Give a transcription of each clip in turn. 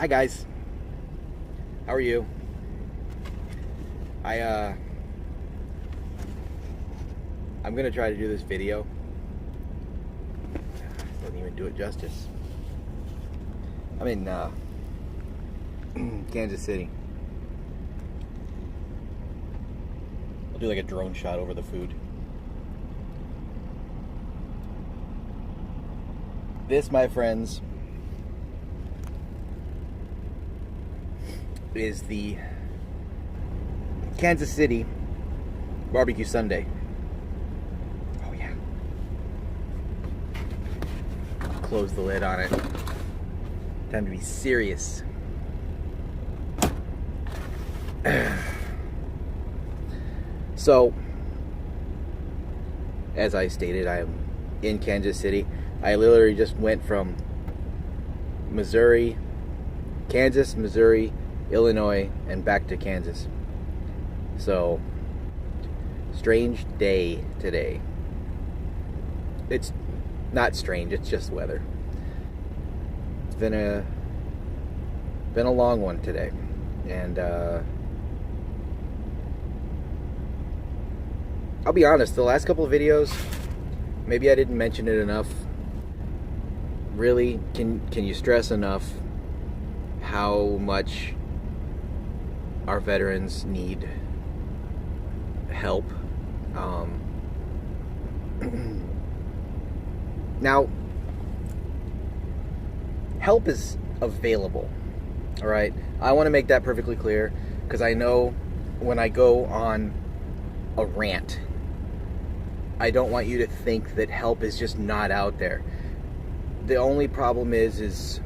Hi guys, how are you? I'm gonna try to do this video. Doesn't even do it justice. I'm in Kansas City. I'll do like a drone shot over the food. This, my friends, is the Kansas City Barbecue Sunday. Oh yeah. Close the lid on it. Time to be serious. So, as I stated, I am in Kansas City. I literally just went from Missouri, Kansas, Missouri, Illinois, and back to Kansas. So, strange day today. It's not strange, it's just weather. It's been a long one today. And I'll be honest, the last couple of videos, maybe I didn't mention it enough. Really, can you stress enough how much our veterans need help? Now, help is available, all right? I want to make that perfectly clear, because I know when I go on a rant, I don't want you to think that help is just not out there. The only problem is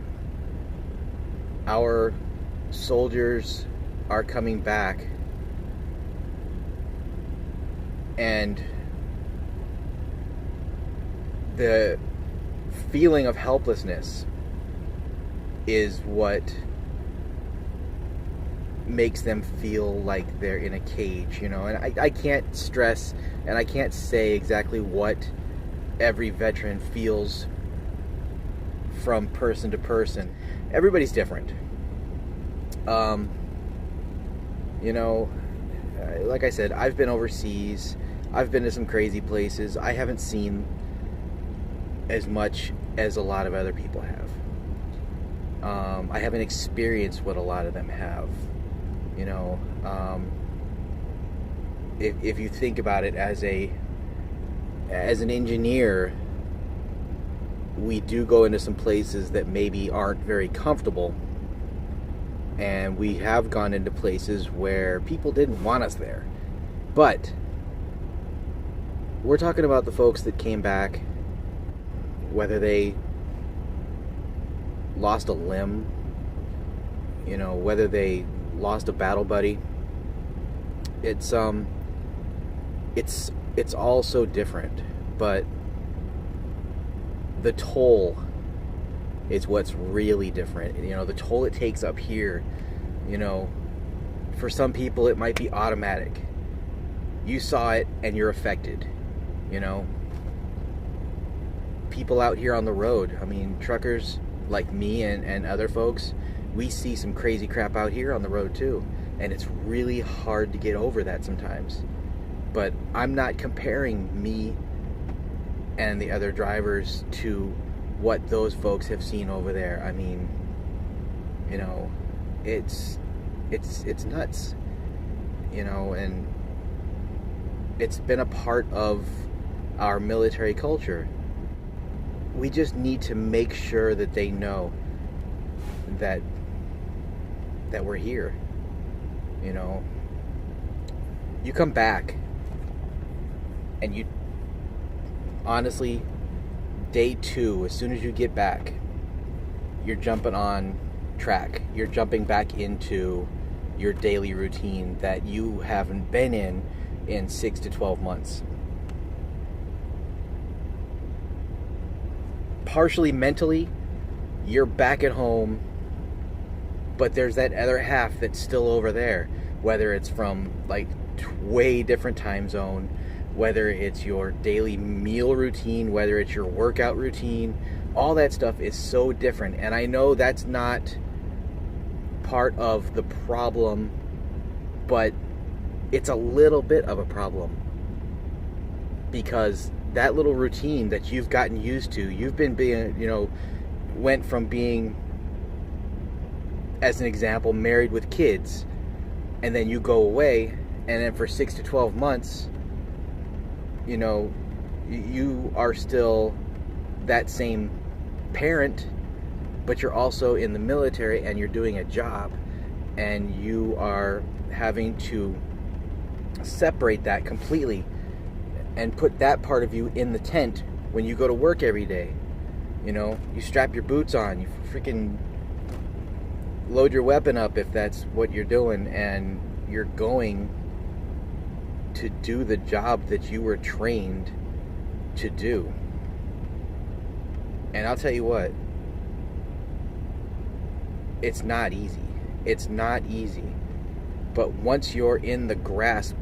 our soldiers are coming back, and the feeling of helplessness is what makes them feel like they're in a cage, you know. And I can't stress and I can't say exactly what every veteran feels from person to person. Everybody's different. You know, like I said, I've been overseas. I've been to some crazy places. I haven't seen as much as a lot of other people have. I haven't experienced what a lot of them have. You know, if you think about it as an engineer, we do go into some places that maybe aren't very comfortable, and we have gone into places where people didn't want us there. But we're talking about the folks that came back, whether they lost a limb, you know, whether they lost a battle buddy. It's all so different, but the toll is what's really different. You know, the toll it takes up here, you know, for some people it might be automatic. You saw it and you're affected, you know. People out here on the road, I mean, truckers like me and other folks, we see some crazy crap out here on the road too, and it's really hard to get over that sometimes. But I'm not comparing me and the other drivers to what those folks have seen over there. I mean, you know, it's nuts, you know, and it's been a part of our military culture. We just need to make sure that they know that we're here. You know, you come back and you honestly, day 2, as soon as you get back, you're jumping on track. You're jumping back into your daily routine that you haven't been in 6 to 12 months. Partially mentally, you're back at home, but there's that other half that's still over there, whether it's from like way different time zone, whether it's your daily meal routine, whether it's your workout routine. All that stuff is so different, and I know that's not part of the problem, but it's a little bit of a problem, because that little routine that you've gotten used to, you've been being, went from being, as an example, married with kids, and then you go away, and then for 6 to 12 months, you are still that same parent, but you're also in the military and you're doing a job, and you are having to separate that completely and put that part of you in the tent when you go to work every day. You strap your boots on, you freaking load your weapon up if that's what you're doing, and you're going to do the job that you were trained to do. And I'll tell you what, it's not easy. It's not easy. But once you're in the grasp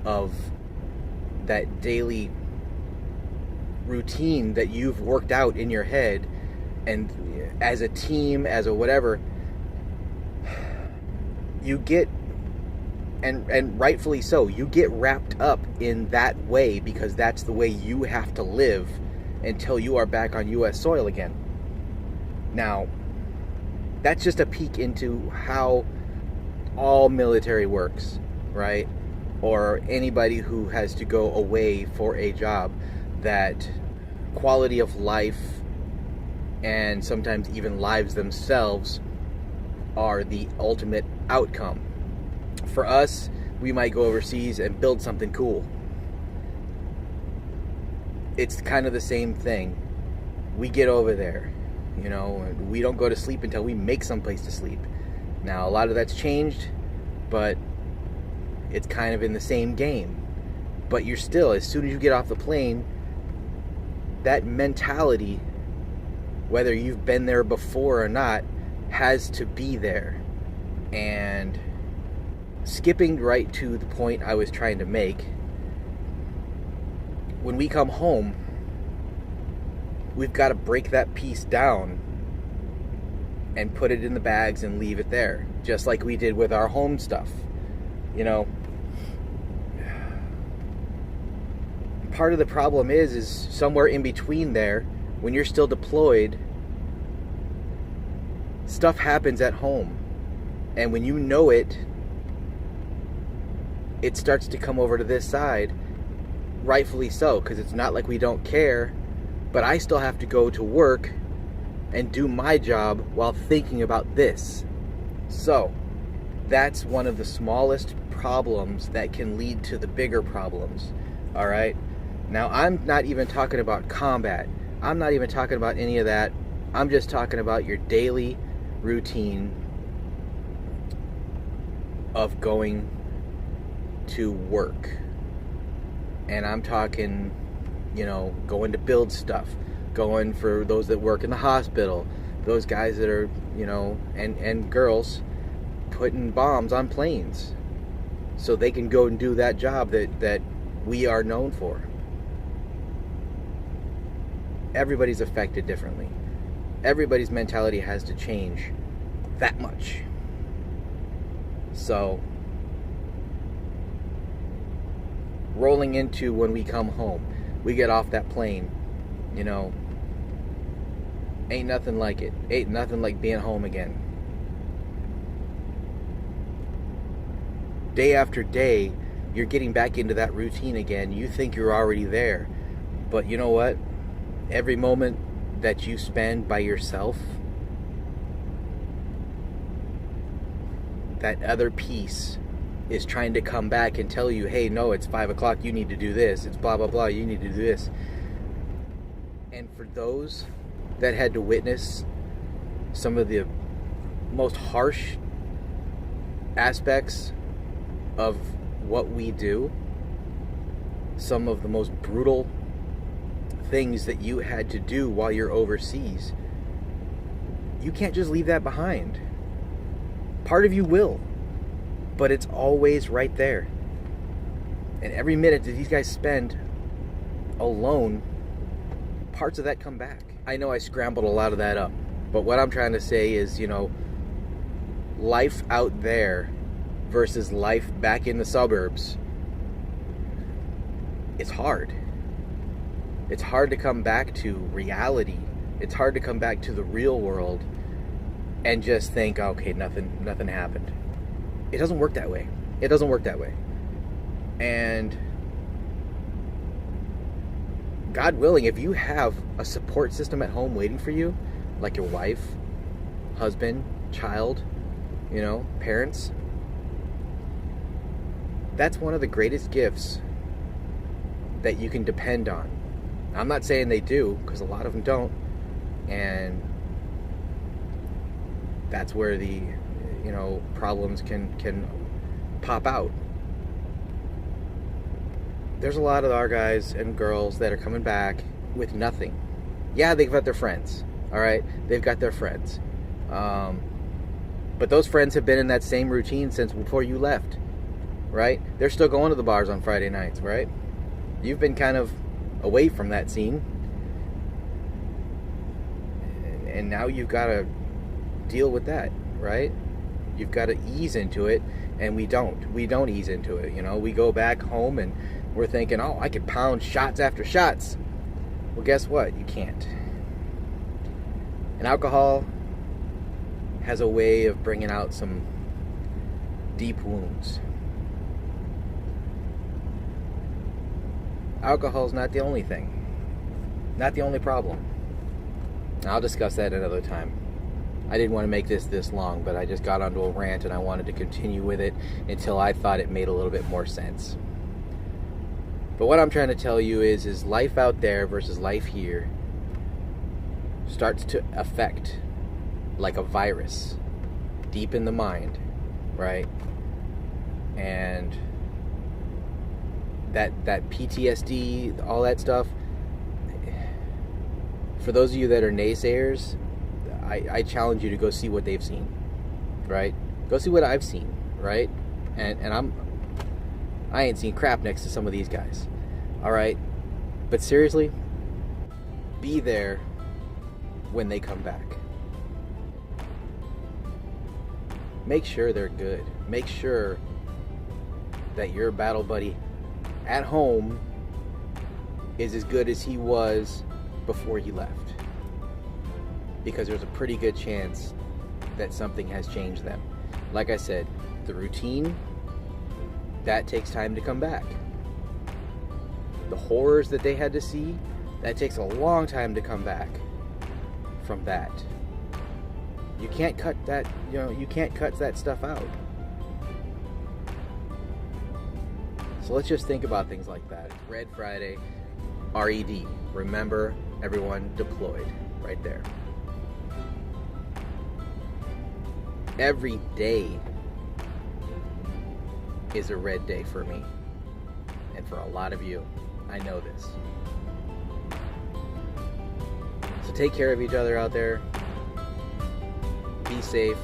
of that daily routine that you've worked out in your head, and as a team, as a whatever, you get, and rightfully so, you get wrapped up in that way, because that's the way you have to live until you are back on U.S. soil again. Now, that's just a peek into how all military works, right? Or anybody who has to go away for a job, that quality of life and sometimes even lives themselves are the ultimate outcome. For us, we might go overseas and build something cool. It's kind of the same thing. We get over there, we don't go to sleep until we make some place to sleep. Now, a lot of that's changed, but it's kind of in the same game. But you're still, as soon as you get off the plane, that mentality, whether you've been there before or not, has to be there. And skipping right to the point I was trying to make, when we come home, we've got to break that piece down and put it in the bags and leave it there, just like we did with our home stuff. Part of the problem is somewhere in between there, when you're still deployed, stuff happens at home, and when you know it, it starts to come over to this side, rightfully so, because it's not like we don't care, but I still have to go to work and do my job while thinking about this. So that's one of the smallest problems that can lead to the bigger problems. All right, now I'm not even talking about combat, I'm not even talking about any of that. I'm just talking about your daily routine of going to work. And I'm talking, going to build stuff, going for those that work in the hospital, those guys that are, and girls putting bombs on planes so they can go and do that job that we are known for. Everybody's affected differently. Everybody's mentality has to change that much. So, rolling into when we come home, we get off that plane, ain't nothing like it. Ain't nothing like being home again. Day after day, you're getting back into that routine again. You think you're already there. But you know what? Every moment that you spend by yourself, that other piece is trying to come back and tell you, hey, no, it's 5 o'clock, you need to do this. It's blah, blah, blah, you need to do this. And for those that had to witness some of the most harsh aspects of what we do, some of the most brutal things that you had to do while you're overseas, you can't just leave that behind. Part of you will, but it's always right there. And every minute that these guys spend alone, parts of that come back. I know I scrambled a lot of that up, but what I'm trying to say is, life out there versus life back in the suburbs, it's hard. It's hard to come back to reality. It's hard to come back to the real world and just think, okay, nothing happened. It doesn't work that way. It doesn't work that way. And God willing, if you have a support system at home waiting for you, like your wife, husband, child, parents, that's one of the greatest gifts that you can depend on. I'm not saying they do, because a lot of them don't, and that's where the problems can pop out. There's a lot of our guys and girls that are coming back with nothing. Yeah, they've got their friends, all right? They've got their friends. But those friends have been in that same routine since before you left, right? They're still going to the bars on Friday nights, right? You've been kind of away from that scene. And now you've got to deal with that, right? You've got to ease into it, and we don't ease into it. We go back home and we're thinking, oh, I could pound shots after shots. Well, guess what? You can't. And alcohol has a way of bringing out some deep wounds. Alcohol's not the only thing. Not the only problem. I'll discuss that another time. I didn't want to make this long, but I just got onto a rant and I wanted to continue with it until I thought it made a little bit more sense. But what I'm trying to tell you is life out there versus life here starts to affect like a virus deep in the mind, right? And that PTSD, all that stuff, for those of you that are naysayers, I challenge you to go see what they've seen, right? Go see what I've seen, right? And I ain't seen crap next to some of these guys, all right? But seriously, be there when they come back. Make sure they're good. Make sure that your battle buddy at home is as good as he was before he left. Because there's a pretty good chance that something has changed them. Like I said, the routine, that takes time to come back. The horrors that they had to see, that takes a long time to come back from that. You can't cut that, you can't cut that stuff out. So let's just think about things like that. Red Friday, RED, remember everyone deployed, right there. Every day is a red day for me, and for a lot of you. I know this. So take care of each other out there. Be safe.